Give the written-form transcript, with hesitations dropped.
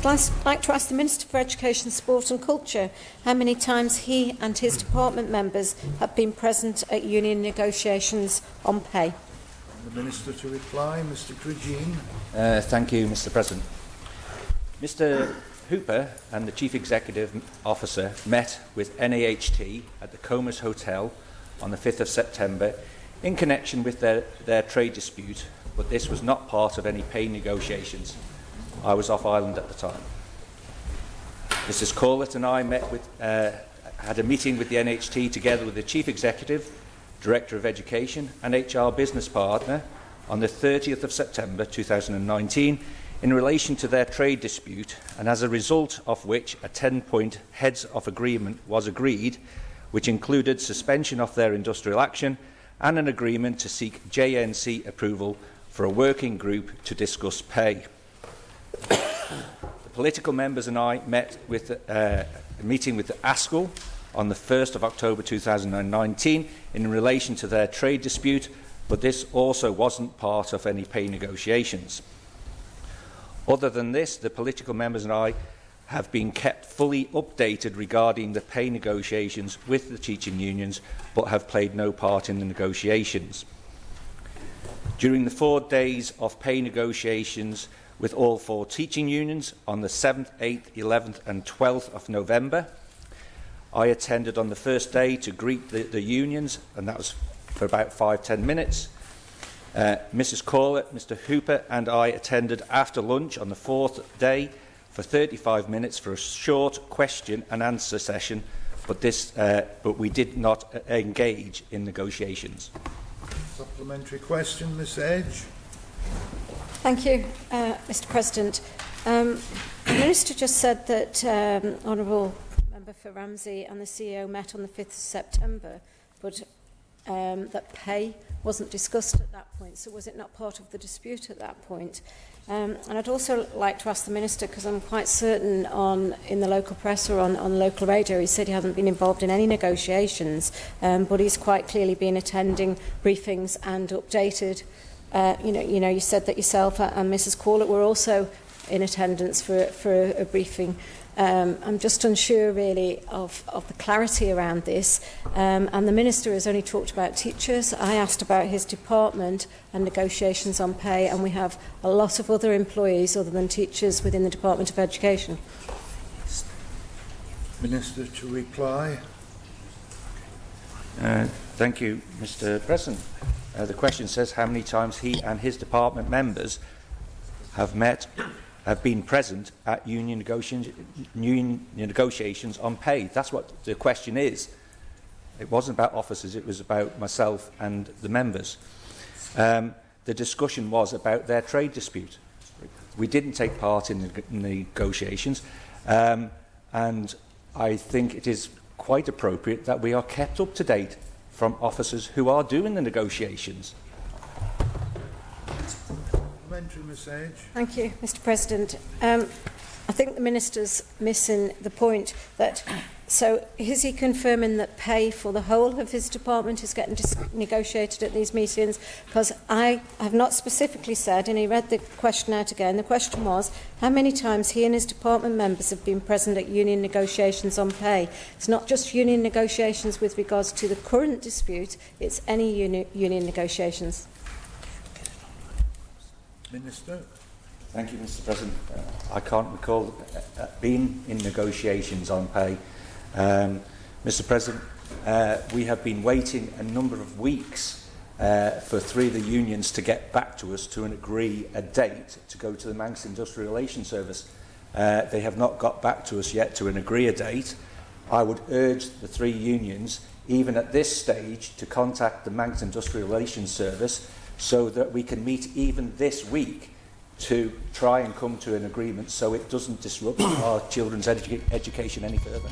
I'd like to ask the Minister for Education, Sport and Culture how many times he and his department members have been present at union negotiations on pay. The Minister to reply, Mr Cregeen. Thank you, Mr President. Mr Hooper and the Chief Executive Officer met with NAHT at the Comas Hotel on the 5th of September in connection with their trade dispute, but this was not part of any pay negotiations. I was off island at the time. Mrs Corlett and I had a meeting with the NHT together with the Chief Executive, Director of Education and HR business partner on the 30th of September 2019 in relation to their trade dispute, and as a result of which a 10-point heads of agreement was agreed, which included suspension of their industrial action and an agreement to seek JNC approval for a working group to discuss pay. The political members and I met with a meeting with the ASCL on the 1st of October 2019 in relation to their trade dispute, but this also wasn't part of any pay negotiations. Other than this, the political members and I have been kept fully updated regarding the pay negotiations with the teaching unions, but have played no part in the negotiations. During the 4 days of pay negotiations with all 4 teaching unions on the 7th, 8th, 11th and 12th of November, I attended on the first day to greet the unions, and that was for about 5–10 minutes. Mrs Corlett, Mr Hooper and I attended after lunch on the 4th day for 35 minutes for a short question and answer session, but we did not engage in negotiations. Supplementary question, Ms Edge. Thank you, Mr President. The Minister just said that Honourable Member for Ramsey and the CEO met on the 5th of September, but that pay wasn't discussed at that point. So was it not part of the dispute at that point? And I'd also like to ask the Minister, because I'm quite certain in the local press or on local radio, he said he hasn't been involved in any negotiations, but he's quite clearly been attending briefings and updated. You said that yourself and Mrs Corlett were also in attendance for a briefing. I'm just unsure really of the clarity around this, and the Minister has only talked about teachers. I asked about his department and negotiations on pay, and we have a lot of other employees other than teachers within the Department of Education. Minister to reply. Thank you, Mr President. The question says how many times he and his department members have been present at union negotiations on pay. That's what the question is. It wasn't about officers, it was about myself and the members. The discussion was about their trade dispute. We didn't take part in the negotiations, and I think it is quite appropriate that we are kept up to date from officers who are doing the negotiations. Ms Edge. Thank you, Mr President. I think the Minister's missing the point that, so is he confirming that pay for the whole of his department is getting negotiated at these meetings? Because I have not specifically said, and he read the question out again, the question was how many times he and his department members have been present at union negotiations on pay. It's not just union negotiations with regards to the current dispute, it's any union negotiations. Minister. Thank you, Mr President. I can't recall being in negotiations on pay. Mr President, we have been waiting a number of weeks for 3 of the unions to get back to us to agree a date to go to the Manx Industrial Relations Service. They have not got back to us yet to agree a date. I would urge the 3 unions, even at this stage, to contact the Manx Industrial Relations Service so that we can meet even this week to try and come to an agreement so it doesn't disrupt our children's education any further.